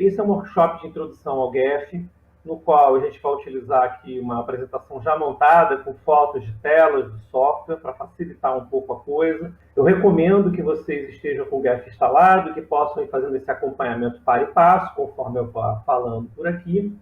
Esse é um workshop de introdução ao GEF, no qual a gente vai utilizar aqui uma apresentação já montada com fotos de telas do software para facilitar um pouco a coisa. Eu recomendo que vocês estejam com o GEF instalado, que possam ir fazendo esse acompanhamento passo a passo, conforme eu vou falando por aqui.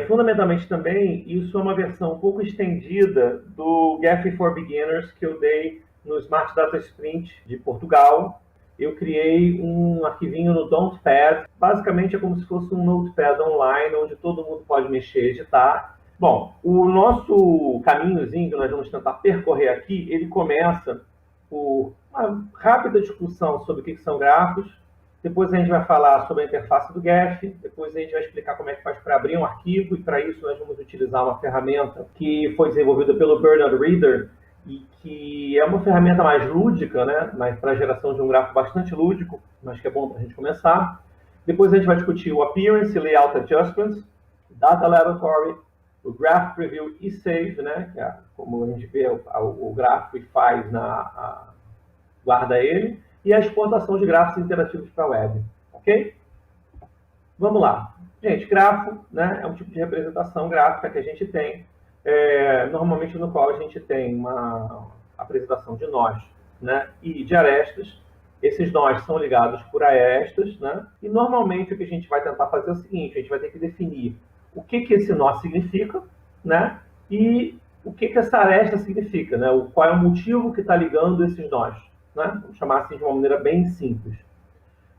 Fundamentalmente também, isso é uma versão um pouco estendida do GEF for Beginners que eu dei no Smart Data Sprint de Portugal. Eu criei um arquivinho no Notepad. Basicamente é como se fosse um Notepad online, onde todo mundo pode mexer e editar. Bom, o nosso caminhozinho que nós vamos tentar percorrer aqui, ele começa por uma rápida discussão sobre o que são grafos. Depois a gente vai falar sobre a interface do GEF. Depois a gente vai explicar como é que faz para abrir um arquivo. E para isso nós vamos utilizar uma ferramenta que foi desenvolvida pelo Bernard Reader, e que é uma ferramenta mais lúdica, né? Mas para a geração de um grafo bastante lúdico, mas que é bom para a gente começar. Depois a gente vai discutir o Appearance e Layout Adjustments, Data Laboratory, o Graph Preview e Save, né? Que é como a gente vê o gráfico e faz, guarda ele, e a exportação de grafos interativos para a web, ok? Vamos lá. Gente, grafo, né? É um tipo de representação gráfica que a gente tem, normalmente no qual a gente tem uma apresentação de nós, né, e de arestas. Esses nós são ligados por arestas, né, e normalmente o que a gente vai tentar fazer é o seguinte: a gente vai ter que definir o que esse nó significa, né, e o que essa aresta significa, né, qual é o motivo que está ligando esses nós, né, vamos chamar assim de uma maneira bem simples.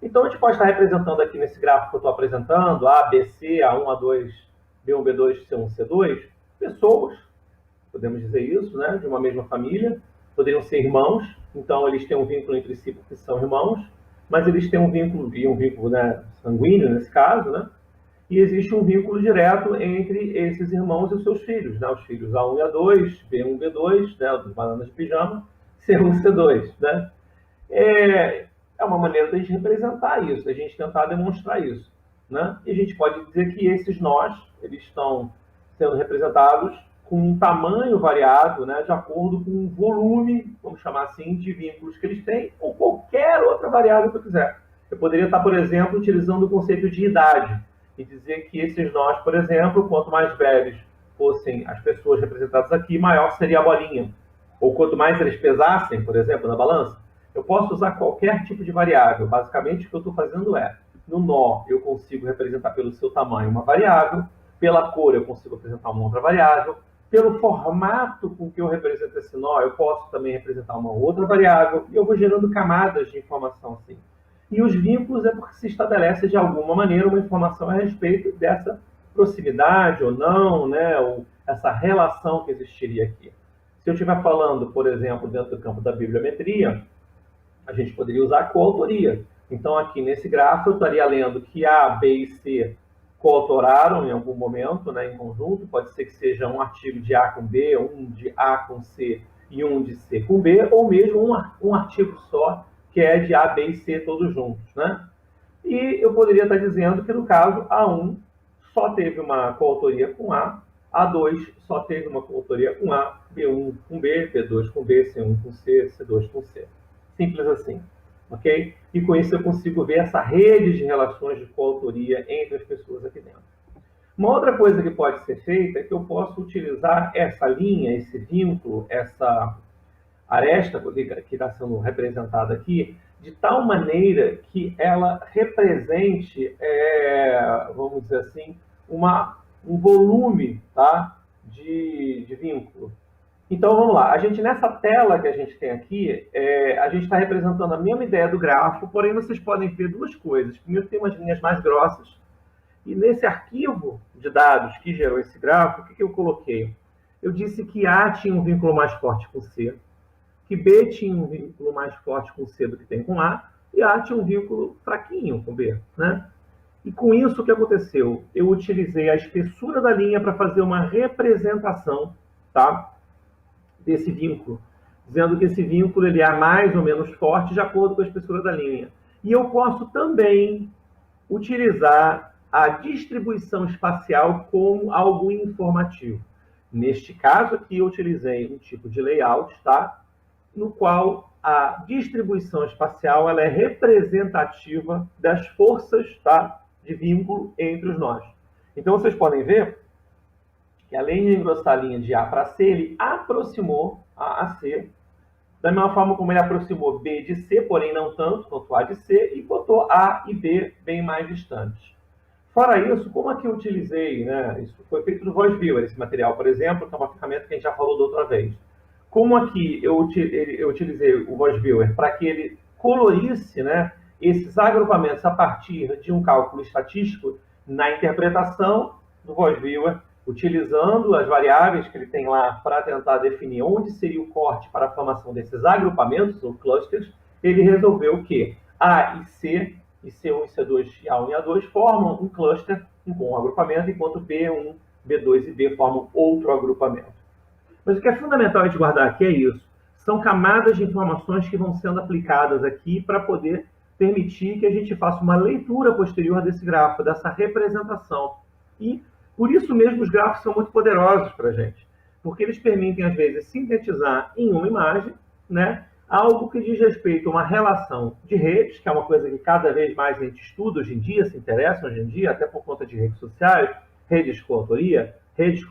Então a gente pode estar representando aqui nesse gráfico que eu estou apresentando, A, B, C, A1, A2, B1, B2, C1, C2, pessoas, podemos dizer isso, né, de uma mesma família, poderiam ser irmãos, então eles têm um vínculo entre si porque são irmãos, mas eles têm um vínculo, né, sanguíneo nesse caso, né, e existe um vínculo direto entre esses irmãos e os seus filhos, né, os filhos A1 e A2, B1 e B2, né, dos bananas de pijama, C1 e C2, né. É uma maneira de a gente representar isso, de a gente tentar demonstrar isso, né, e a gente pode dizer que esses nós, eles estão sendo representados com um tamanho variado, né, de acordo com o volume, vamos chamar assim, de vínculos que eles têm, ou qualquer outra variável que eu quiser. Eu poderia estar, por exemplo, utilizando o conceito de idade, e dizer que esses nós, por exemplo, quanto mais velhos fossem as pessoas representadas aqui, maior seria a bolinha. Ou quanto mais eles pesassem, por exemplo, na balança. Eu posso usar qualquer tipo de variável. Basicamente, o que eu estou fazendo no nó, eu consigo representar pelo seu tamanho uma variável, pela cor eu consigo representar uma outra variável, pelo formato com que eu represento esse nó, eu posso também representar uma outra variável, e eu vou gerando camadas de informação assim. E os vínculos é porque se estabelece de alguma maneira uma informação a respeito dessa proximidade ou não, né, ou essa relação que existiria aqui. Se eu estiver falando, por exemplo, dentro do campo da bibliometria, a gente poderia usar a coautoria. Então, aqui nesse grafo, eu estaria lendo que A, B e C coautoraram em algum momento, né, em conjunto. Pode ser que seja um artigo de A com B, um de A com C e um de C com B, ou mesmo um artigo só, que é de A, B e C todos juntos, né? E eu poderia estar dizendo que, no caso, A1 só teve uma coautoria com A, A2 só teve uma coautoria com A, B1 com B, B2 com B, C1 com C, C2 com C. Simples assim, ok? E com isso eu consigo ver essa rede de relações de coautoria entre as pessoas aqui dentro. Uma outra coisa que pode ser feita é que eu posso utilizar essa linha, esse vínculo, essa aresta que está sendo representada aqui, de tal maneira que ela represente, vamos dizer assim, um volume, tá, de vínculo. Então, vamos lá. A gente, nessa tela que a gente tem aqui, a gente está representando a mesma ideia do grafo, porém vocês podem ver duas coisas. Primeiro, tem umas linhas mais grossas, e nesse arquivo de dados que gerou esse grafo, o que eu coloquei? Eu disse que A tinha um vínculo mais forte com C, que B tinha um vínculo mais forte com C do que tem com A, e A tinha um vínculo fraquinho com B, né? E com isso, o que aconteceu? Eu utilizei a espessura da linha para fazer uma representação, tá, desse vínculo, dizendo que esse vínculo ele é mais ou menos forte de acordo com a espessura da linha. E eu posso também utilizar a distribuição espacial como algo informativo. Neste caso aqui, eu utilizei um tipo de layout, tá? No qual a distribuição espacial ela é representativa das forças, tá, de vínculo entre os nós. Então, vocês podem ver que, além de engrossar a linha de A para C, ele aproximou A a C, da mesma forma como ele aproximou B de C, porém não tanto quanto A de C, e botou A e B bem mais distantes. Fora isso, como aqui eu utilizei, né, isso foi feito no VoiceViewer, esse material, por exemplo, que é uma ferramenta que a gente já falou da outra vez. Como aqui eu utilizei o VoiceViewer para que ele colorisse, né, esses agrupamentos a partir de um cálculo estatístico na interpretação do VoiceViewer, utilizando as variáveis que ele tem lá para tentar definir onde seria o corte para a formação desses agrupamentos, ou clusters, ele resolveu que A e C, e C1 e C2 e A1 e A2 formam um cluster, um agrupamento, enquanto B1, B2 e B formam outro agrupamento. Mas o que é fundamental a gente guardar aqui é isso. São camadas de informações que vão sendo aplicadas aqui para poder permitir que a gente faça uma leitura posterior desse grafo, dessa representação. E, por isso mesmo, os grafos são muito poderosos para a gente, porque eles permitem, às vezes, sintetizar em uma imagem, né, algo que diz respeito a uma relação de redes, que é uma coisa que cada vez mais a gente estuda hoje em dia, se interessa hoje em dia, até por conta de redes sociais, redes de coautoria, redes de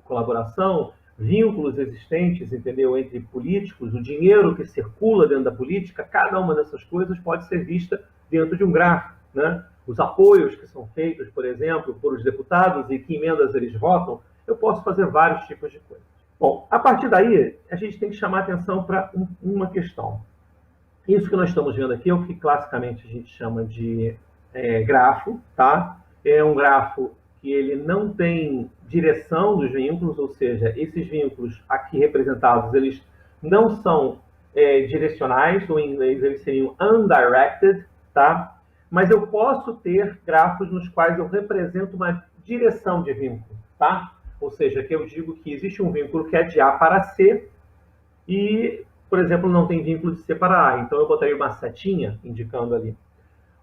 colaboração, vínculos existentes, entendeu, entre políticos, o dinheiro que circula dentro da política, cada uma dessas coisas pode ser vista dentro de um gráfico, né? Os apoios que são feitos, por exemplo, por os deputados e que emendas eles votam, eu posso fazer vários tipos de coisas. Bom, a partir daí, a gente tem que chamar atenção para uma questão. Isso que nós estamos vendo aqui é o que classicamente a gente chama de grafo, tá? É um grafo que ele não tem direção dos vínculos, ou seja, esses vínculos aqui representados, eles não são direcionais, ou em inglês eles seriam undirected, tá? Mas eu posso ter grafos nos quais eu represento uma direção de vínculo, tá? Ou seja, que eu digo que existe um vínculo que é de A para C e, por exemplo, não tem vínculo de C para A. Então, eu botaria uma setinha indicando ali.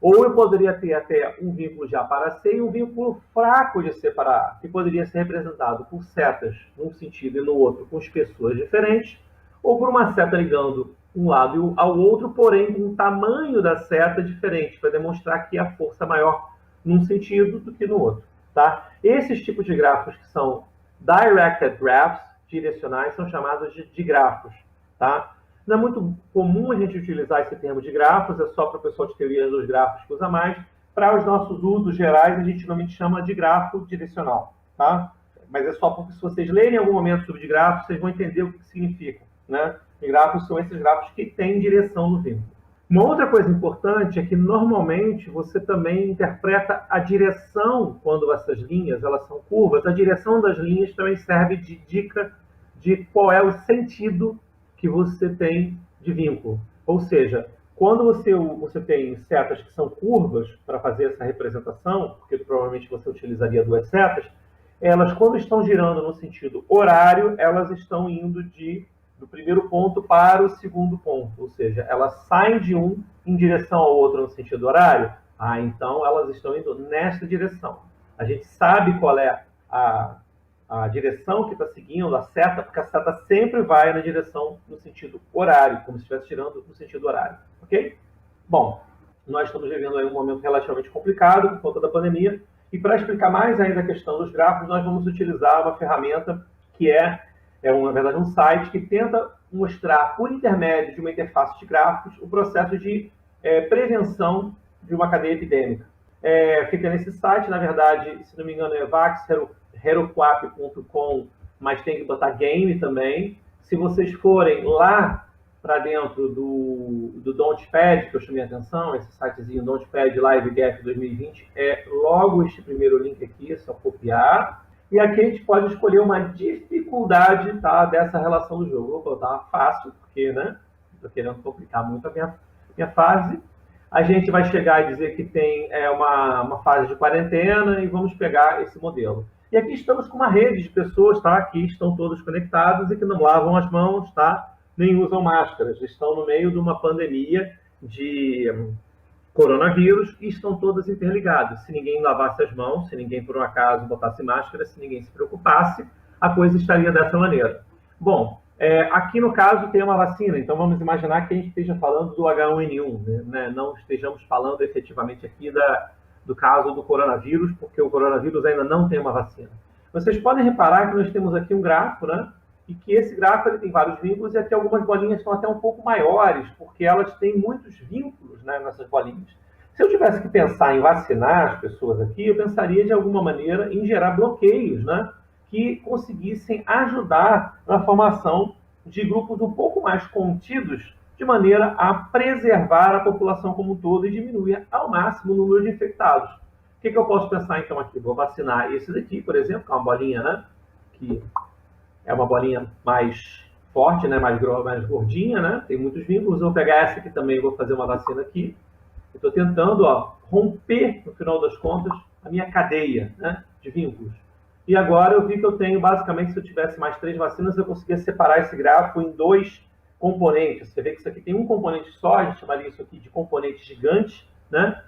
Ou eu poderia ter até um vínculo de A para C e um vínculo fraco de C para A, que poderia ser representado por setas num sentido e no outro com espessuras diferentes, ou por uma seta ligando um lado ao outro, porém com um tamanho da seta diferente, para demonstrar que a força é maior num sentido do que no outro. Tá? Esses tipos de grafos que são directed graphs, direcionais, são chamados de digrafos. Tá? Não é muito comum a gente utilizar esse termo de grafos, é só para o pessoal de teoria dos grafos que usa mais. Para os nossos usos gerais, a gente normalmente chama de grafo direcional. Tá? Mas é só porque se vocês lerem em algum momento sobre grafos, vocês vão entender o que significa. Né? E grafos são esses grafos que têm direção no vínculo. Uma outra coisa importante é que, normalmente, você também interpreta a direção, quando essas linhas elas são curvas, a direção das linhas também serve de dica de qual é o sentido que você tem de vínculo. Ou seja, quando você tem setas que são curvas para fazer essa representação, porque provavelmente você utilizaria duas setas, elas, quando estão girando no sentido horário, elas estão indo do primeiro ponto para o segundo ponto, ou seja, elas saem de um em direção ao outro no sentido horário, então elas estão indo nesta direção. A gente sabe qual é a direção que está seguindo a seta, porque a seta sempre vai na direção no sentido horário, como se estivesse girando no sentido horário, ok? Bom, nós estamos vivendo aí um momento relativamente complicado por conta da pandemia, e para explicar mais ainda a questão dos grafos, nós vamos utilizar uma ferramenta que na verdade, um site que tenta mostrar, por intermédio de uma interface de gráficos, o processo de prevenção de uma cadeia epidêmica. Fica nesse site, na verdade, se não me engano, é vaxheroquap.com, mas tem que botar game também. Se vocês forem lá para dentro do Launchpad, que eu chamei a atenção, esse sitezinho Launchpad Live Gap 2020, é logo este primeiro link aqui, é só copiar. E aqui a gente pode escolher uma dificuldade, tá, dessa relação do jogo. Vou botar fácil, porque, né, estou querendo complicar muito a minha fase. A gente vai chegar e dizer que tem uma fase de quarentena e vamos pegar esse modelo. E aqui estamos com uma rede de pessoas, tá, que estão todos conectados e que não lavam as mãos, tá, nem usam máscaras. Estão no meio de uma pandemia de coronavírus e estão todas interligadas. Se ninguém lavasse as mãos, se ninguém, por um acaso, botasse máscara, se ninguém se preocupasse, a coisa estaria dessa maneira. Bom, aqui no caso tem uma vacina, então vamos imaginar que a gente esteja falando do H1N1, né? Não estejamos falando efetivamente aqui do caso do coronavírus, porque o coronavírus ainda não tem uma vacina. Vocês podem reparar que nós temos aqui um gráfico, né? E que esse gráfico ele tem vários vínculos e aqui algumas bolinhas estão até um pouco maiores, porque elas têm muitos vínculos, né, nessas bolinhas. Se eu tivesse que pensar em vacinar as pessoas aqui, eu pensaria de alguma maneira em gerar bloqueios, né, que conseguissem ajudar na formação de grupos um pouco mais contidos, de maneira a preservar a população como um todo e diminuir ao máximo o número de infectados. O que eu posso pensar então aqui? Vou vacinar esse daqui, por exemplo, que é uma bolinha, né, que é uma bolinha mais forte, né, mais gordinha, né, tem muitos vínculos. Eu vou pegar essa aqui também, vou fazer uma vacina aqui. Estou tentando, ó, romper, no final das contas, a minha cadeia, né, de vínculos. E agora eu vi que eu tenho, basicamente, se eu tivesse mais 3 vacinas, eu conseguia separar esse gráfico em 2 componentes. Você vê que isso aqui tem um componente só, a gente chamaria isso aqui de componente gigante, né?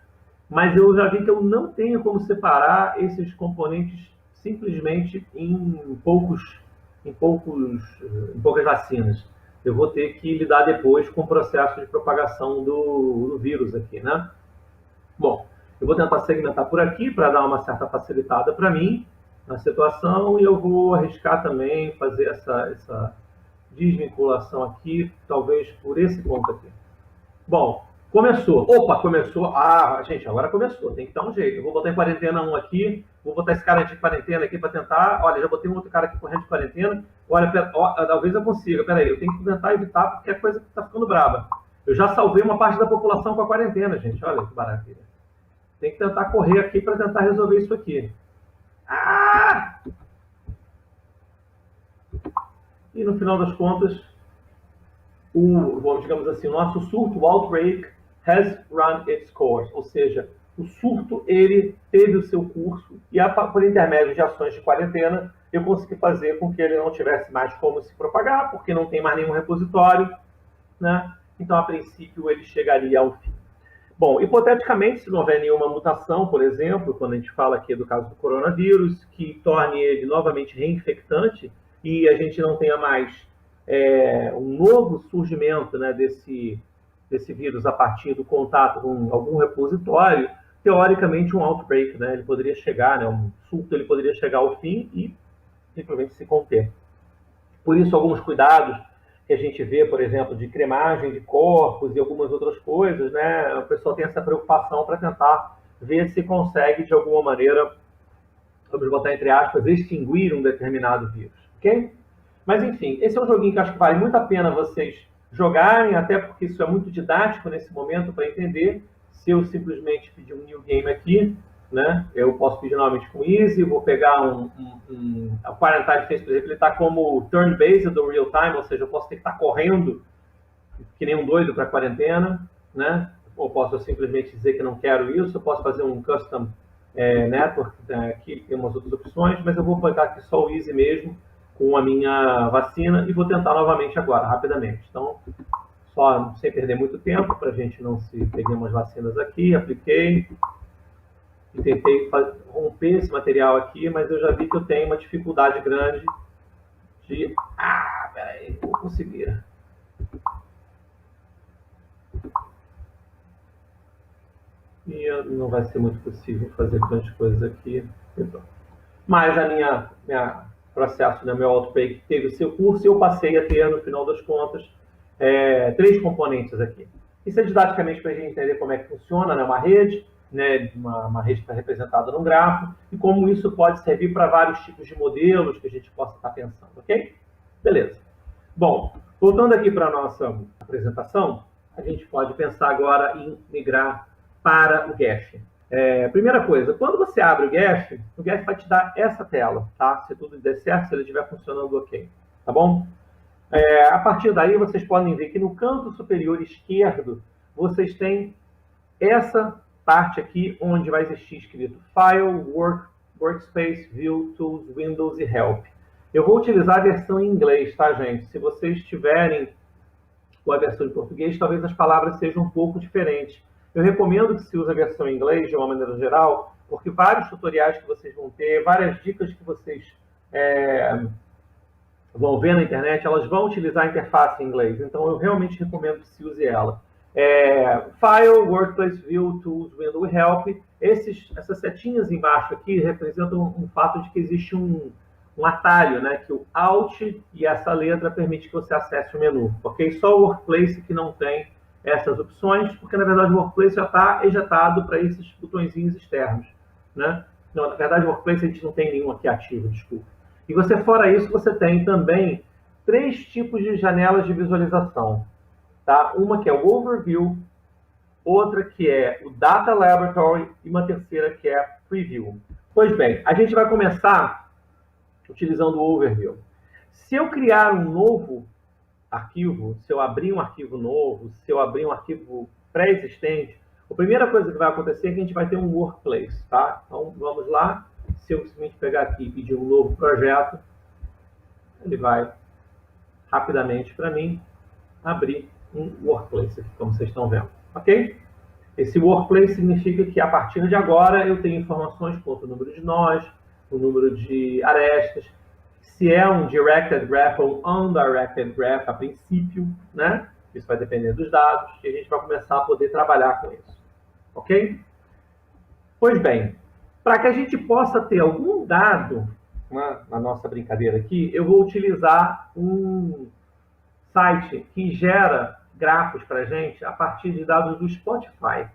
Mas eu já vi que eu não tenho como separar esses componentes simplesmente em poucas vacinas. Eu vou ter que lidar depois com o processo de propagação do vírus aqui, né? Bom, eu vou tentar segmentar por aqui para dar uma certa facilitada para mim na situação e eu vou arriscar também fazer essa desvinculação aqui, talvez por esse ponto aqui. Bom, começou. Opa, começou. Ah, gente, agora começou. Tem que dar um jeito. Eu vou botar em quarentena um aqui. Vou botar esse cara de quarentena aqui para tentar. Olha, já botei um outro cara aqui correndo de quarentena. Olha, talvez eu consiga. Peraí, eu tenho que tentar evitar porque a coisa está ficando brava. Eu já salvei uma parte da população com a quarentena, gente. Olha que maravilha. Tem que tentar correr aqui para tentar resolver isso aqui. Ah! E no final das contas, digamos assim, o nosso surto, o outbreak, has run its course, ou seja, o surto ele teve o seu curso e por intermédio de ações de quarentena eu consegui fazer com que ele não tivesse mais como se propagar, porque não tem mais nenhum repositório, né? Então, a princípio, ele chegaria ao fim. Bom, hipoteticamente, se não houver nenhuma mutação, por exemplo, quando a gente fala aqui do caso do coronavírus, que torne ele novamente reinfectante e a gente não tenha mais um novo surgimento, né, desse vírus a partir do contato com algum repositório, teoricamente um outbreak, né, ele poderia chegar, né, um surto ele poderia chegar ao fim e simplesmente se conter. Por isso, alguns cuidados que a gente vê, por exemplo, de cremagem de corpos e algumas outras coisas, né, o pessoal tem essa preocupação para tentar ver se consegue, de alguma maneira, vamos botar entre aspas, extinguir um determinado vírus, ok? Mas, enfim, esse é um joguinho que acho que vale muito a pena vocês jogarem, até porque isso é muito didático nesse momento para entender. Se eu simplesmente pedir um new game aqui, né, eu posso pedir novamente com easy, vou pegar a Quarantine Phase, por exemplo, ele está como turn-based ou real-time, ou seja, eu posso ter que estar correndo que nem um doido para a quarentena, né? Ou posso simplesmente dizer que não quero isso, eu posso fazer um custom network, aqui tem umas outras opções, mas eu vou botar aqui só o easy mesmo, com a minha vacina, e vou tentar novamente agora, rapidamente. Então, só sem perder muito tempo, para a gente não se peguei umas vacinas aqui, apliquei, e tentei romper esse material aqui, mas eu já vi que eu tenho uma dificuldade grande de... Ah, peraí, vou conseguir. E não vai ser muito possível fazer tantas coisas aqui. Mas a minha processo, né, meu outbreak teve o seu curso e eu passei a ter, no final das contas, 3 componentes aqui. Isso é didaticamente para a gente entender como é que funciona, né, uma rede, né, uma rede que está representada num grafo, e como isso pode servir para vários tipos de modelos que a gente possa estar pensando, ok? Beleza. Bom, voltando aqui para a nossa apresentação, a gente pode pensar agora em migrar para o GEF. Primeira coisa, quando você abre o GEF vai te dar essa tela, tá? Se tudo der certo, se ele estiver funcionando ok, tá bom? A partir daí, vocês podem ver que no canto superior esquerdo, vocês têm essa parte aqui, onde vai existir escrito File, Workspace, View, Tools, Windows e Help. Eu vou utilizar a versão em inglês, tá, gente? Se vocês tiverem com a versão em português, talvez as palavras sejam um pouco diferentes. Eu recomendo que se use a versão em inglês, de uma maneira geral, porque vários tutoriais que vocês vão ter, várias dicas que vocês vão ver na internet, elas vão utilizar a interface em inglês. Então, eu realmente recomendo que se use ela. File, Workplace, View, Tools, Windows e Help. Essas setinhas embaixo aqui representam um fato de que existe um atalho, né, que o Alt e essa letra permite que você acesse o menu, ok? Só o Workplace que não tem essas opções, porque na verdade o Workplace já está ejetado para esses botõezinhos externos, né? Não, na verdade o Workplace a gente não tem nenhum aqui ativo, desculpa. E você, fora isso, você tem também 3 tipos de janelas de visualização, tá? Uma que é o Overview, outra que é o Data Laboratory e uma terceira que é Preview. Pois bem, a gente vai começar utilizando o Overview. Se eu criar um novo arquivo, se eu abrir um arquivo novo, se eu abrir um arquivo pré-existente, a primeira coisa que vai acontecer é que a gente vai ter um Workplace, tá? Então, vamos lá. Se eu simplesmente pegar aqui e pedir um novo projeto, ele vai rapidamente para mim abrir um Workplace, como vocês estão vendo, ok? Esse Workplace significa que a partir de agora eu tenho informações quanto o número de nós, o número de arestas, se é um Directed Graph ou um Undirected Graph a princípio, né? Isso vai depender dos dados e a gente vai começar a poder trabalhar com isso, ok? Pois bem, para que a gente possa ter algum dado, né, na nossa brincadeira aqui, eu vou utilizar um site que gera grafos para a gente a partir de dados do Spotify.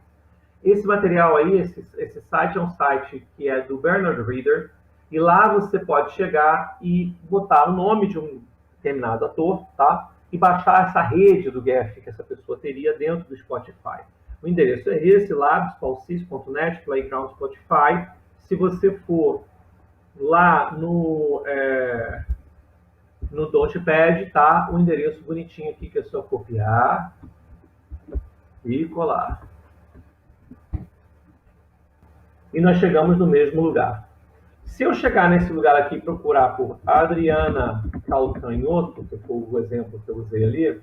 Esse material aí, esse site é um site que é do Bernard Reader, e lá você pode chegar e botar o nome de um determinado ator, tá? E baixar essa rede do GEF que essa pessoa teria dentro do Spotify. O endereço é esse, labs.paulcis.net, Playground Spotify. Se você for lá no Notepad, tá? O endereço bonitinho aqui que é só copiar e colar. E nós chegamos no mesmo lugar. Se eu chegar nesse lugar aqui e procurar por Adriana Calcanhoto, que foi o exemplo que eu usei ali,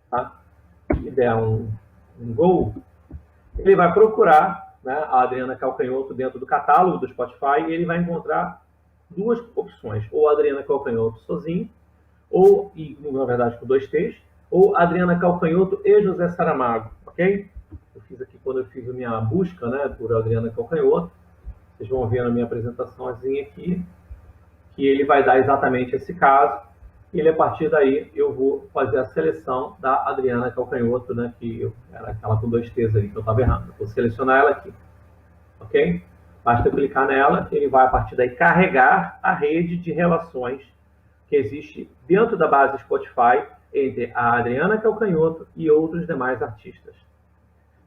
tá? E der um Go, ele vai procurar, né, a Adriana Calcanhoto dentro do catálogo do Spotify e ele vai encontrar 2 opções, ou Adriana Calcanhoto sozinho, ou, e na verdade com 2 T's, ou Adriana Calcanhoto e José Saramago, ok? Eu fiz aqui quando eu fiz a minha busca, né, por Adriana Calcanhoto. Vocês vão ver na minha apresentaçãozinha aqui que ele vai dar exatamente esse caso. E a partir daí eu vou fazer a seleção da Adriana Calcanhoto, né, que era aquela com 2 T's aí que eu estava errando. Vou selecionar ela aqui, ok? Basta clicar nela, ele vai a partir daí carregar a rede de relações que existe dentro da base Spotify entre a Adriana Calcanhoto e outros demais artistas.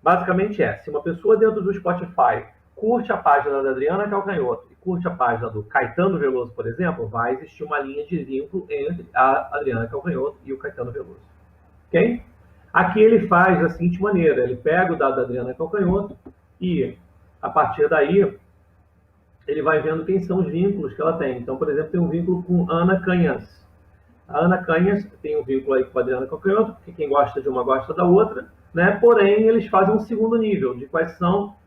Basicamente se uma pessoa dentro do Spotify curte a página da Adriana Calcanhoto e curte a página do Caetano Veloso, por exemplo, vai existir uma linha de vínculo entre a Adriana Calcanhoto e o Caetano Veloso. Ok? Aqui ele faz da seguinte maneira, ele pega o dado da Adriana Calcanhoto e, a partir daí, ele vai vendo quem são os vínculos que ela tem. Então, por exemplo, tem um vínculo com Ana Canhas. A Ana Canhas tem um vínculo aí com a Adriana Calcanhoto, porque quem gosta de uma gosta da outra, né? Porém, eles fazem um segundo nível de quais são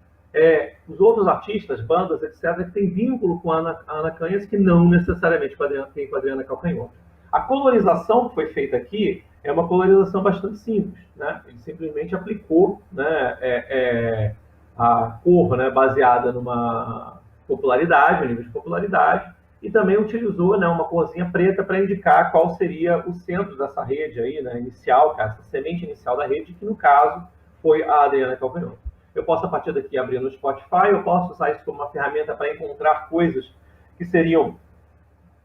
os outros artistas, bandas, etc., que têm vínculo com a Ana Canhas, que não necessariamente tem com a Adriana Calcanhoto. A colorização que foi feita aqui é uma colorização bastante simples, né? Ele simplesmente aplicou, né, a cor, né, baseada numa popularidade, um nível de popularidade, e também utilizou, né, uma corzinha preta para indicar qual seria o centro dessa rede aí, né, inicial, essa semente inicial da rede, que no caso foi a Adriana Calcanhoto. Eu posso, a partir daqui, abrir no Spotify, eu posso usar isso como uma ferramenta para encontrar coisas que seriam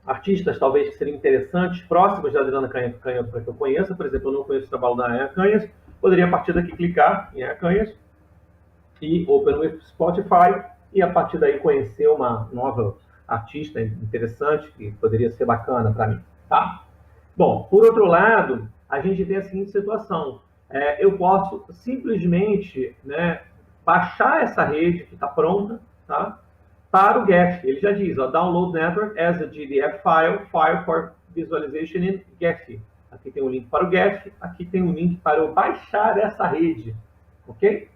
artistas, talvez, que seriam interessantes, próximos da Adriana Calcanhoto, para que eu conheça. Por exemplo, eu não conheço o trabalho da Ana Canhas, poderia, a partir daqui, clicar em Ana Canhas e Open with Spotify, e a partir daí conhecer uma nova artista interessante, que poderia ser bacana para mim, tá? Bom, por outro lado, a gente tem a seguinte situação. Eu posso simplesmente, né, baixar essa rede que está pronta, tá, para o GEF. Ele já diz, ó, Download Network as a GDF File for Visualization in GEF. Aqui tem um link para o GEF, aqui tem um link para eu baixar essa rede, ok?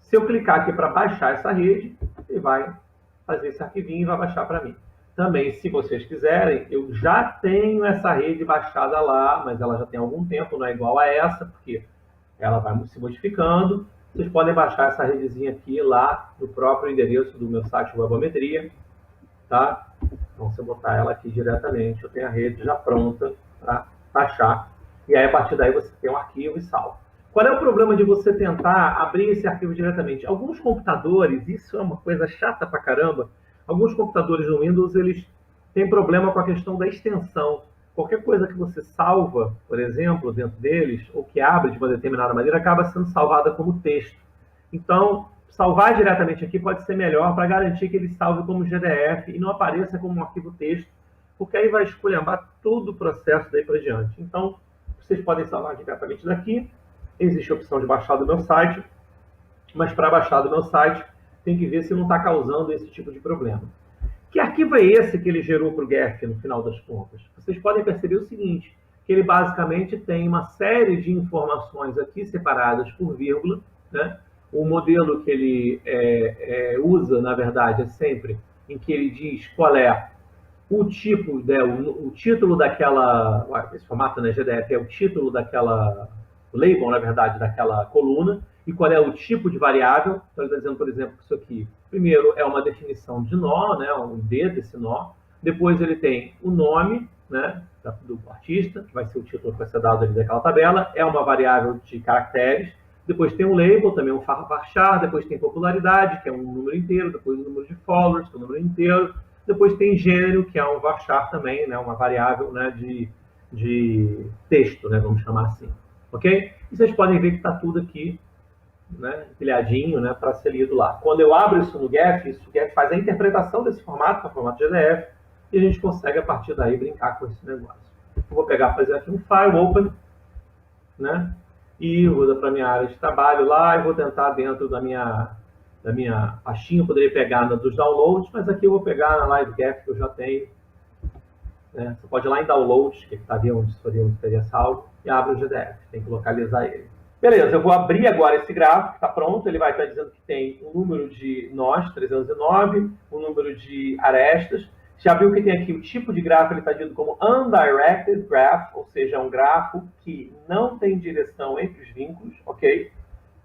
Se eu clicar aqui para baixar essa rede, ele vai fazer esse arquivinho e vai baixar para mim. Também, se vocês quiserem, eu já tenho essa rede baixada lá, mas ela já tem algum tempo, não é igual a essa, porque ela vai se modificando. Vocês podem baixar essa redezinha aqui lá no próprio endereço do meu site Webometria, tá? Então, se eu botar ela aqui diretamente, eu tenho a rede já pronta para baixar. E aí, a partir daí, você tem um arquivo e salva. Qual é o problema de você tentar abrir esse arquivo diretamente? Alguns computadores, isso é uma coisa chata pra caramba, alguns computadores no Windows, eles têm problema com a questão da extensão. Qualquer coisa que você salva, por exemplo, dentro deles, ou que abre de uma determinada maneira, acaba sendo salvada como texto. Então, salvar diretamente aqui pode ser melhor para garantir que ele salve como GDF e não apareça como um arquivo texto, porque aí vai esculhambar todo o processo daí para diante. Então, vocês podem salvar diretamente daqui. Existe a opção de baixar do meu site, mas para baixar do meu site tem que ver se não está causando esse tipo de problema. Que arquivo é esse que ele gerou para o GEF no final das contas? Vocês podem perceber o seguinte, que ele basicamente tem uma série de informações aqui separadas por vírgula, né? O modelo que ele usa, na verdade, é sempre em que ele diz qual é o tipo, né, o título daquela, esse formato, né, GDF é o título daquela, o label, na verdade, daquela coluna, e qual é o tipo de variável. Então, ele está dizendo, por exemplo, que isso aqui, primeiro, é uma definição de nó, né, um ID desse nó. Depois ele tem o nome, né, do artista, que vai ser o título que vai ser dado ali daquela tabela. É uma variável de caracteres. Depois tem um label, também um varchar. Depois tem popularidade, que é um número inteiro. Depois o número de followers, que é um número inteiro. Depois tem gênero, que é um varchar também, né, uma variável, né, de texto, né, vamos chamar assim. Ok? E vocês podem ver que está tudo aqui, né, empilhadinho, né, para ser lido lá. Quando eu abro isso no GEF, o GEF faz a interpretação desse formato, que é o formato GDF, e a gente consegue, a partir daí, brincar com esse negócio. Eu vou pegar, fazer aqui um file, open, né, e vou dar para a minha área de trabalho lá, e vou tentar dentro da minha pastinha, eu poderia pegar dos downloads, mas aqui eu vou pegar na LiveGEF que eu já tenho. Né? Você pode ir lá em downloads, que estaria onde estaria salvo, e abre o GDF, tem que localizar ele. Beleza, eu vou abrir agora esse gráfico, que está pronto, ele vai estar dizendo que tem um número de nós, 309, um número de arestas. Já viu que tem aqui o tipo de grafo, ele está dito como undirected graph, ou seja, é um grafo que não tem direção entre os vínculos, ok?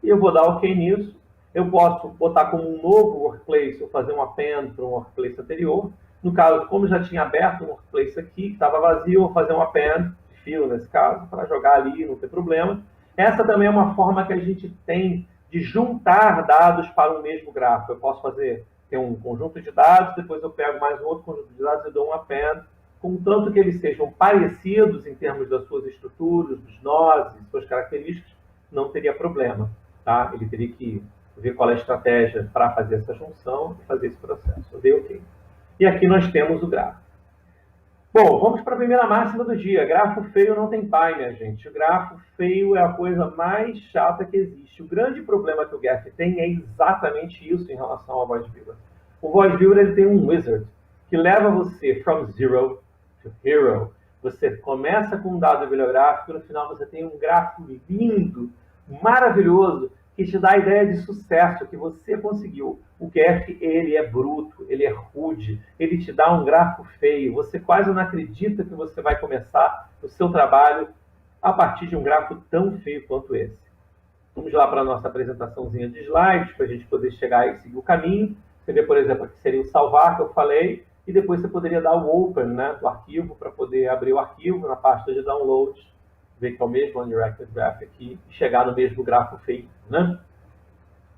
E eu vou dar ok nisso. Eu posso botar como um novo workplace ou fazer um append para um workplace anterior. No caso, como já tinha aberto um workplace aqui, que estava vazio, eu vou fazer um append, de fila nesse caso, para jogar ali, não ter problema. Essa também é uma forma que a gente tem de juntar dados para um mesmo grafo. Eu posso ter um conjunto de dados, depois eu pego mais um outro conjunto de dados e dou um append, contanto que eles sejam parecidos em termos das suas estruturas, dos nós e suas características, não teria problema. Tá? Ele teria que ver qual é a estratégia para fazer essa junção e fazer esse processo. Eu dei ok. E aqui nós temos o grafo. Bom, vamos para a primeira máxima do dia. Grafo feio não tem pai, minha gente. O grafo feio é a coisa mais chata que existe. O grande problema que o GEF tem é exatamente isso em relação ao Voice Viewer. O Voice Viewer ele tem um wizard que leva você from zero to hero. Você começa com um dado bibliográfico e no final você tem um grafo lindo, maravilhoso, que te dá a ideia de sucesso, que você conseguiu. O GEF, ele é bruto, ele é rude, ele te dá um grafo feio. Você quase não acredita que você vai começar o seu trabalho a partir de um grafo tão feio quanto esse. Vamos lá para a nossa apresentaçãozinha de slides, para a gente poder chegar e seguir o caminho. Você vê, por exemplo, aqui seria o salvar, que eu falei, e depois você poderia dar o open, né, do arquivo, para poder abrir o arquivo na pasta de downloads, ver que é o mesmo undirected graph aqui, e chegar no mesmo grafo feio, né?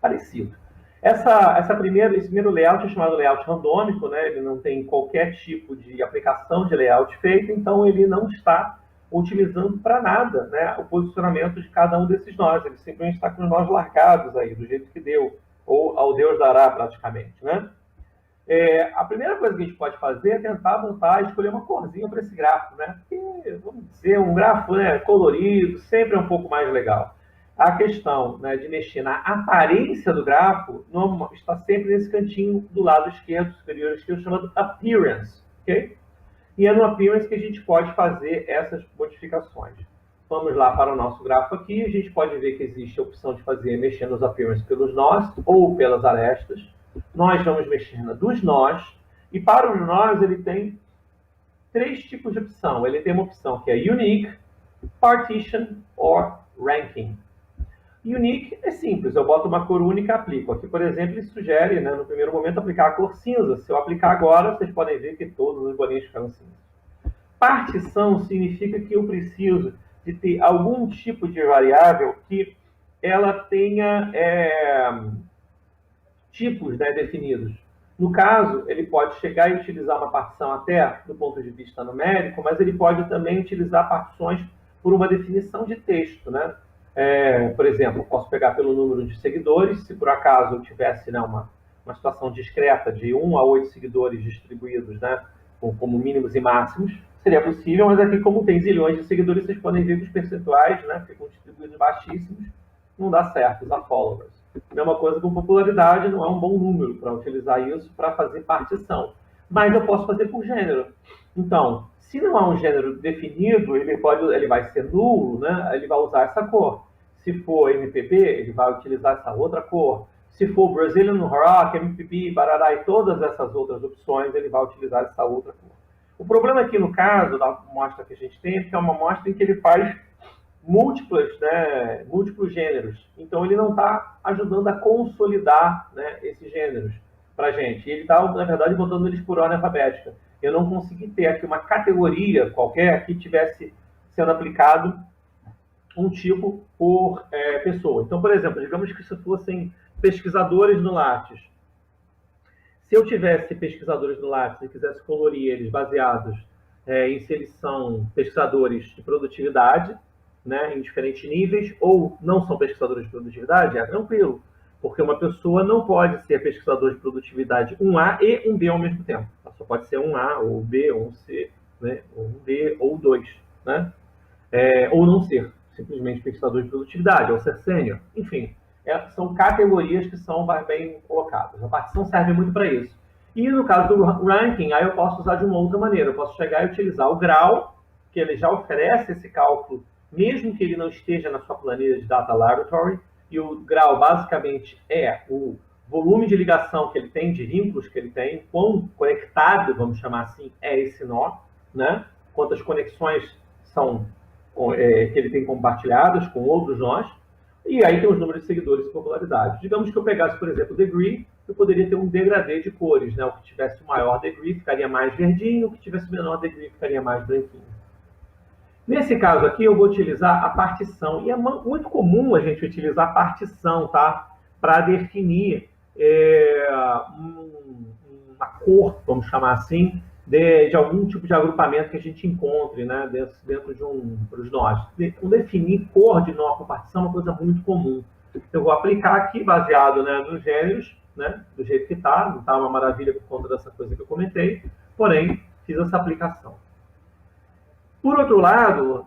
Parecido. Esse primeiro layout é chamado layout randômico, né? Ele não tem qualquer tipo de aplicação de layout feito, então ele não está utilizando para nada, né, o posicionamento de cada um desses nós. Ele simplesmente está com os nós largados aí, do jeito que deu, ou ao Deus dará praticamente, né? A primeira coisa que a gente pode fazer é tentar montar, escolher uma corzinha para esse grafo, né? Porque, vamos dizer, um grafo, né, colorido sempre é um pouco mais legal. A questão, né, de mexer na aparência do grafo está sempre nesse cantinho do lado esquerdo, superior esquerdo, chamado Appearance, ok? E é no Appearance que a gente pode fazer essas modificações. Vamos lá para o nosso grafo aqui, a gente pode ver que existe a opção de mexer nos Appearance pelos nós ou pelas arestas. Nós vamos mexer na dos nós, e para os nós ele tem 3 tipos de opção. Ele tem uma opção que é Unique, Partition or Ranking. Unique é simples, eu boto uma cor única e aplico. Aqui, por exemplo, ele sugere, né, no primeiro momento, aplicar a cor cinza. Se eu aplicar agora, vocês podem ver que todos os bolinhos ficaram cinza. Partição significa que eu preciso de ter algum tipo de variável que ela tenha tipos, né, definidos. No caso, ele pode chegar e utilizar uma partição até do ponto de vista numérico, mas ele pode também utilizar partições por uma definição de texto, né? Por exemplo, eu posso pegar pelo número de seguidores, se por acaso eu tivesse, né, uma situação discreta de 1 a 8 seguidores distribuídos, né, como mínimos e máximos, seria possível, mas aqui, como tem zilhões de seguidores, vocês podem ver que os percentuais, né, ficam distribuídos baixíssimos, não dá certo usar followers. Mesma coisa com popularidade, não é um bom número para utilizar isso para fazer partição. Mas eu posso fazer por gênero. Então, se não há um gênero definido, ele vai ser nulo, né? Ele vai usar essa cor. Se for MPB, ele vai utilizar essa outra cor. Se for Brazilian Rock, MPB, Barará e todas essas outras opções, ele vai utilizar essa outra cor. O problema aqui no caso da amostra que a gente tem é que é uma amostra em que ele faz múltiplos gêneros. Então, ele não está ajudando a consolidar, né, esses gêneros para a gente. Ele está, na verdade, botando eles por ordem alfabética. Eu não consegui ter aqui uma categoria qualquer que tivesse sendo aplicado um tipo por pessoa. Então, por exemplo, digamos que se fossem pesquisadores no Lattes. Se eu tivesse pesquisadores no Lattes e quisesse colorir eles baseados em se eles são pesquisadores de produtividade, né, em diferentes níveis, ou não são pesquisadores de produtividade, é tranquilo, porque uma pessoa não pode ser pesquisador de produtividade 1A e 1B ao mesmo tempo. Ela só pode ser 1A, ou B, ou 1C, né, ou 1D, ou 2, né? Ou não ser simplesmente pesquisador de produtividade, ou ser sênior. Enfim, são categorias que são bem colocadas. A partição serve muito para isso. E no caso do ranking, aí eu posso usar de uma outra maneira. Eu posso chegar e utilizar o grau, que ele já oferece esse cálculo, mesmo que ele não esteja na sua planilha de Data Laboratory, e o grau basicamente é o volume de ligação que ele tem, de vínculos que ele tem, quão conectado, vamos chamar assim, é esse nó, né? Quantas conexões são que ele tem compartilhadas com outros nós, e aí tem os números de seguidores e popularidade. Digamos que eu pegasse, por exemplo, o degree, eu poderia ter um degradê de cores, né? O que tivesse o maior degree ficaria mais verdinho, o que tivesse o menor degree ficaria mais branquinho. Nesse caso aqui, eu vou utilizar a partição. E é muito comum a gente utilizar a partição, tá? Para definir uma cor, vamos chamar assim, de algum tipo de agrupamento que a gente encontre, né, dentro de dos nós. Definir cor de nó com partição é uma coisa muito comum. Eu vou aplicar aqui, baseado, né, nos gêneros, né, do jeito que está. Não está uma maravilha por conta dessa coisa que eu comentei, porém, fiz essa aplicação. Por outro lado,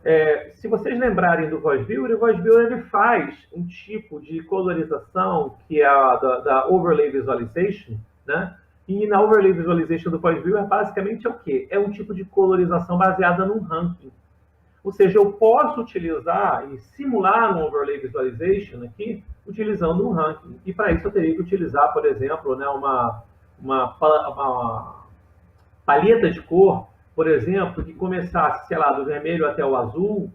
se vocês lembrarem do VoiceViewer, o VoiceViewer ele faz um tipo de colorização que é a da Overlay Visualization, né? E na Overlay Visualization do VoiceViewer, basicamente é o quê? É um tipo de colorização baseada num ranking. Ou seja, eu posso utilizar e simular um Overlay Visualization aqui, utilizando um ranking. E para isso eu teria que utilizar, por exemplo, né, uma paleta de cor, por exemplo, que começasse, sei lá, do vermelho até o azul,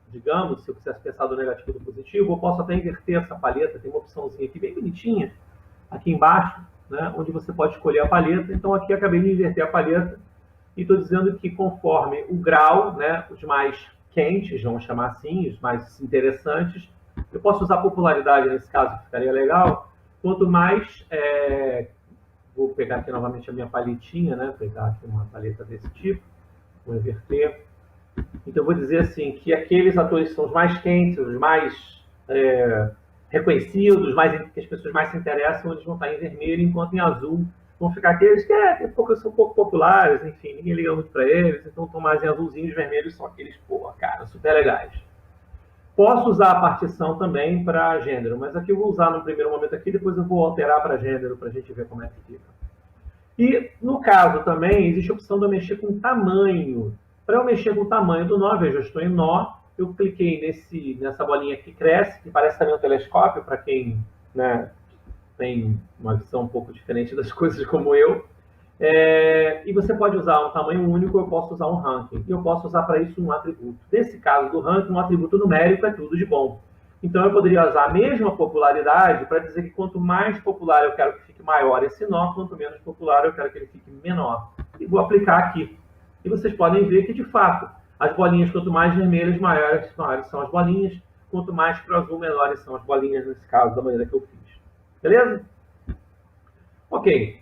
digamos, se eu quisesse pensar do negativo e do positivo, eu posso até inverter essa paleta, tem uma opçãozinha aqui bem bonitinha, aqui embaixo, né, onde você pode escolher a paleta. Então aqui acabei de inverter a paleta e estou dizendo que conforme o grau, né, os mais quentes, vamos chamar assim, os mais interessantes, eu posso usar popularidade nesse caso, que ficaria legal, quanto mais... vou pegar aqui novamente a minha paletinha, né? Pegar aqui uma paleta desse tipo, vou inverter. Então, eu vou dizer assim, que aqueles atores que são os mais quentes, os mais reconhecidos, que as pessoas mais se interessam, eles vão estar em vermelho, enquanto em azul vão ficar aqueles que são um pouco populares, enfim, ninguém liga muito para eles, então estão mais em azulzinhos, vermelhos são aqueles, cara, super legais. Posso usar a partição também para gênero, mas aqui eu vou usar no primeiro momento aqui, depois eu vou alterar para gênero, para a gente ver como é que fica. E, no caso também, existe a opção de eu mexer com tamanho. Para eu mexer com o tamanho do nó, veja, eu estou em nó, eu cliquei nessa bolinha que cresce, que parece também um telescópio, para quem, né, tem uma visão um pouco diferente das coisas como eu. E você pode usar um tamanho único, eu posso usar um ranking. E eu posso usar para isso um atributo. Nesse caso do ranking, um atributo numérico é tudo de bom. Então, eu poderia usar a mesma popularidade para dizer que quanto mais popular eu quero que fique maior esse nó, quanto menos popular eu quero que ele fique menor. E vou aplicar aqui. E vocês podem ver que, de fato, as bolinhas, quanto mais vermelhas, maiores são as bolinhas. Quanto mais para o azul, menores são as bolinhas, nesse caso, da maneira que eu fiz. Beleza? Ok.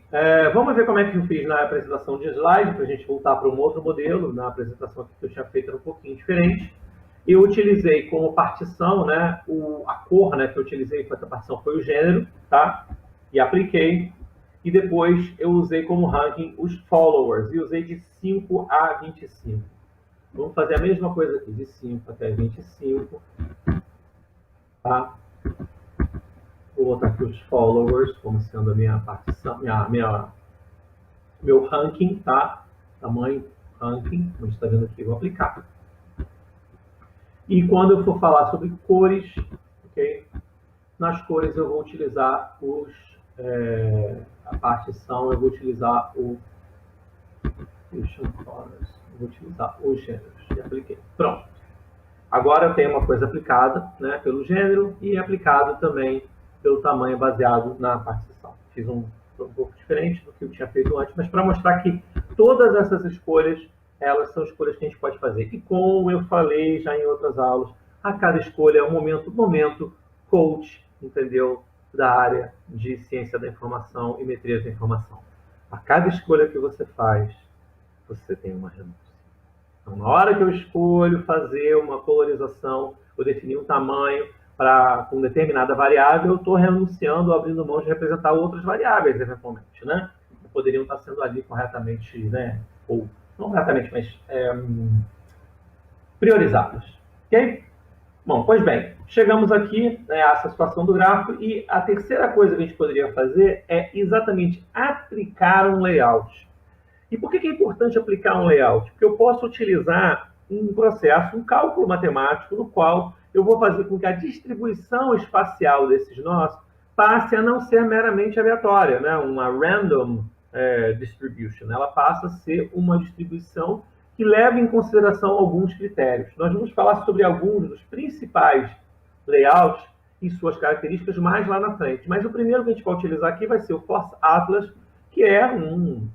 Vamos ver como é que eu fiz na apresentação de slide, para a gente voltar para um outro modelo. Na apresentação que eu tinha feito era um pouquinho diferente. Eu utilizei como partição, né, a cor, né, que eu utilizei para essa partição foi o gênero, tá? E apliquei. E depois eu usei como ranking os followers, e usei de 5 a 25. Vamos fazer a mesma coisa aqui, de 5 até 25. Tá? Vou botar aqui os followers como sendo a minha partição, meu ranking, tá? Tamanho, ranking, como a gente está vendo aqui, vou aplicar. E quando eu for falar sobre cores, ok? Nas cores eu vou utilizar a partição, eu vou utilizar vou utilizar os gêneros. E apliquei. Pronto. Agora eu tenho uma coisa aplicada, né, pelo gênero e aplicado também pelo tamanho baseado na partição. Fiz um pouco diferente do que eu tinha feito antes, mas para mostrar que todas essas escolhas, elas são escolhas que a gente pode fazer. E como eu falei já em outras aulas, a cada escolha é um momento coach, entendeu? Da área de ciência da informação e metria da informação. A cada escolha que você faz, você tem uma renúncia. Então, na hora que eu escolho fazer uma polarização, ou definir um tamanho com determinada variável, eu estou renunciando, abrindo mão de representar outras variáveis, eventualmente, né? Que poderiam estar sendo ali corretamente, né? Ou não corretamente, mas priorizadas. Ok? Bom, pois bem, chegamos aqui a essa situação do gráfico e a terceira coisa que a gente poderia fazer é exatamente aplicar um layout. E por que é importante aplicar um layout? Porque eu posso utilizar um processo, um cálculo matemático, no qual eu vou fazer com que a distribuição espacial desses nós passe a não ser meramente aleatória, né? Uma random distribution. Ela passa a ser uma distribuição que leva em consideração alguns critérios. Nós vamos falar sobre alguns dos principais layouts e suas características mais lá na frente. Mas o primeiro que a gente vai utilizar aqui vai ser o Force Atlas, que é um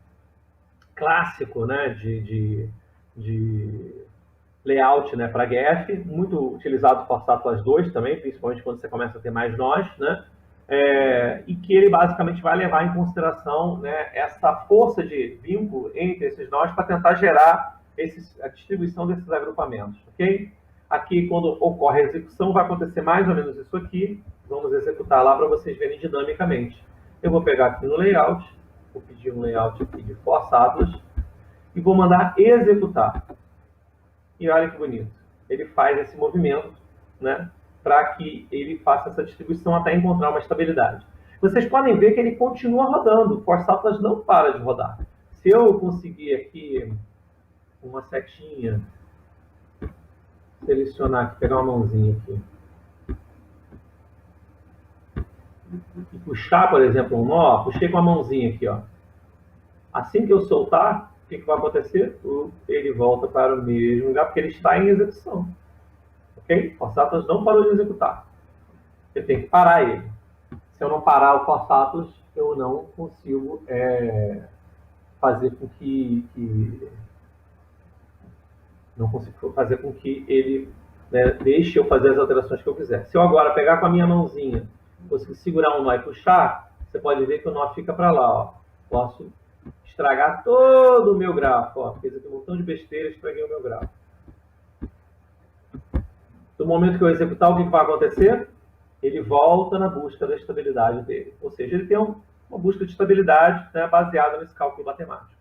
clássico, né, de layout, né, para GF, muito utilizado o Force Atlas 2 também, principalmente quando você começa a ter mais nós, né, e que ele basicamente vai levar em consideração, né, essa força de vínculo entre esses nós para tentar gerar a distribuição desses agrupamentos, ok? Aqui, quando ocorre a execução, vai acontecer mais ou menos isso aqui. Vamos executar lá para vocês verem dinamicamente. Eu vou pegar aqui no layout, vou pedir um layout aqui de Force Atlas e vou mandar executar. E olha que bonito. Ele faz esse movimento, né, para que ele faça essa distribuição até encontrar uma estabilidade. Vocês podem ver que ele continua rodando. O Force Atlas não para de rodar. Se eu conseguir aqui uma setinha, selecionar aqui, pegar uma mãozinha aqui e puxar, por exemplo, um nó, puxei com a mãozinha aqui, ó. Assim que eu soltar, o que vai acontecer? Ele volta para o mesmo lugar, porque ele está em execução. Ok? O Force Atlas não parou de executar. Eu tenho que parar ele. Se eu não parar o Force Atlas, eu não consigo fazer com que ele, né, deixe eu fazer as alterações que eu quiser. Se eu agora pegar com a minha mãozinha, conseguir segurar um nó e puxar, você pode ver que o nó fica para lá. Ó. Posso estragar todo o meu grafo. Ó. Fiz aqui um montão de besteira, estraguei o meu grafo. No momento que eu executar, o que vai acontecer? Ele volta na busca da estabilidade dele. Ou seja, ele tem uma busca de estabilidade, né, baseada nesse cálculo matemático.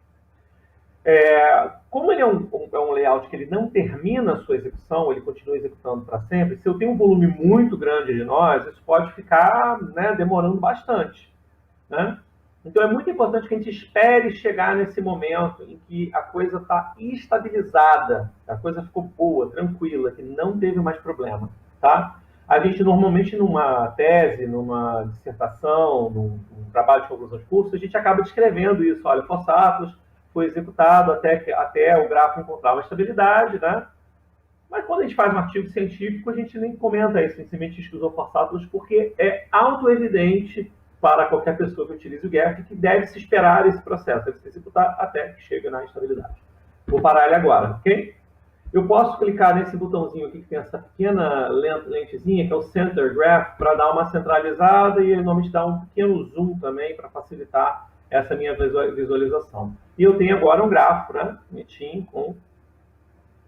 Como ele é um layout que ele não termina a sua execução, ele continua executando para sempre, se eu tenho um volume muito grande de nós, isso pode ficar, né, demorando bastante. Né? Então é muito importante que a gente espere chegar nesse momento em que a coisa está estabilizada, a coisa ficou boa, tranquila, que não teve mais problema. Tá? A gente normalmente numa tese, numa dissertação, num trabalho de conclusão de curso, a gente acaba descrevendo isso. Olha, o Force Atlas foi executado até o grafo encontrar uma estabilidade, né? Mas quando a gente faz um artigo científico, a gente nem comenta isso em sementísticos ou fosfátulos, porque é autoevidente para qualquer pessoa que utilize o GERT que deve se esperar esse processo, deve se executar até que chegue na estabilidade. Vou parar ele agora, ok? Eu posso clicar nesse botãozinho aqui que tem essa pequena lentezinha, que é o Center Graph, para dar uma centralizada e ele normalmente dá um pequeno zoom também para facilitar essa minha visualização. E eu tenho agora um gráfico, né, bonitinho, com,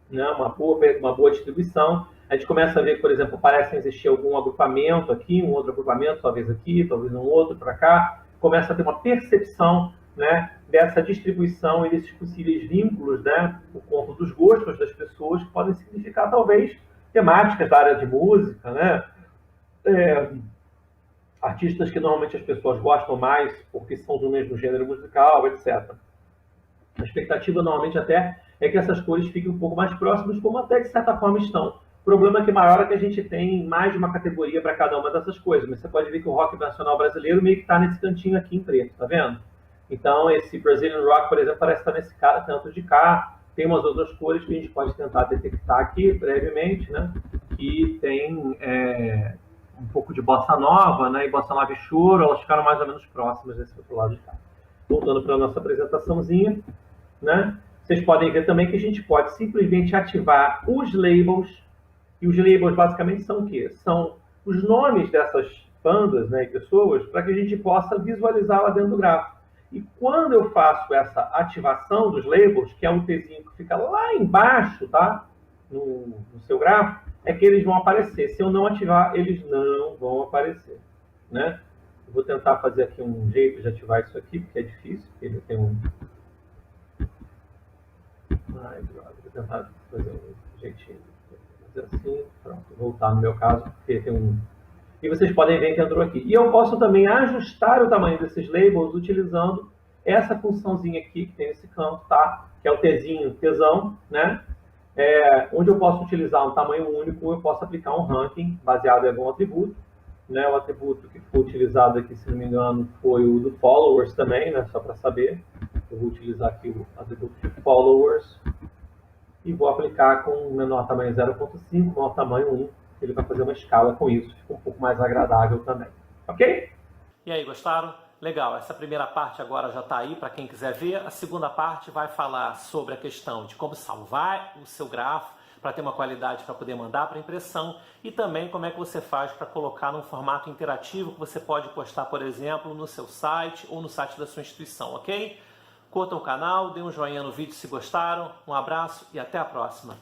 né, uma boa distribuição. A gente começa a ver que, por exemplo, parece existir algum agrupamento aqui, um outro agrupamento, talvez aqui, talvez um outro para cá. Começa a ter uma percepção, né, dessa distribuição e desses possíveis vínculos, né, por conta dos gostos das pessoas, que podem significar, talvez, temáticas da área de música, né, artistas que normalmente as pessoas gostam mais porque são do mesmo gênero musical, etc. A expectativa, normalmente, até é que essas cores fiquem um pouco mais próximas, como até, de certa forma, estão. O problema é que maior é que a gente tem mais de uma categoria para cada uma dessas coisas, mas você pode ver que o rock nacional brasileiro meio que está nesse cantinho aqui em preto, tá vendo? Então, esse Brazilian Rock, por exemplo, parece estar nesse canto de cá. Tem umas outras cores que a gente pode tentar detectar aqui brevemente, né? Que tem um pouco de bossa nova, né? E bossa nova e choro, elas ficaram mais ou menos próximas desse outro lado de cá. Voltando para a nossa apresentaçãozinha, né? Vocês podem ver também que a gente pode simplesmente ativar os labels. E os labels basicamente são o quê? São os nomes dessas bandas, né, e pessoas, para que a gente possa visualizar lá dentro do gráfico. E quando eu faço essa ativação dos labels, que é um Tzinho que fica lá embaixo, tá? No seu gráfico, é que eles vão aparecer. Se eu não ativar, eles não vão aparecer, né? Eu vou tentar fazer aqui um jeito de ativar isso aqui, porque é difícil, porque ele tem um... Ai, droga, vou tentar fazer um jeitinho. Vou fazer assim, pronto, vou voltar no meu caso, porque tem um... E vocês podem ver que entrou aqui. E eu posso também ajustar o tamanho desses labels utilizando essa funçãozinha aqui, que tem nesse canto, tá? Que é o Tzinho, Tzão, né? Onde eu posso utilizar um tamanho único, eu posso aplicar um ranking baseado em algum atributo, né? O atributo que foi utilizado aqui, se não me engano, foi o do followers também, né? Só para saber. Eu vou utilizar aqui o atributo de followers e vou aplicar com o menor tamanho 0.5, menor tamanho 1. Ele vai fazer uma escala com isso, fica um pouco mais agradável também. Ok? E aí, gostaram? Legal, essa primeira parte agora já está aí para quem quiser ver. A segunda parte vai falar sobre a questão de como salvar o seu grafo para ter uma qualidade para poder mandar para impressão e também como é que você faz para colocar num formato interativo que você pode postar, por exemplo, no seu site ou no site da sua instituição, ok? Curtam o canal, dê um joinha no vídeo se gostaram, um abraço e até a próxima!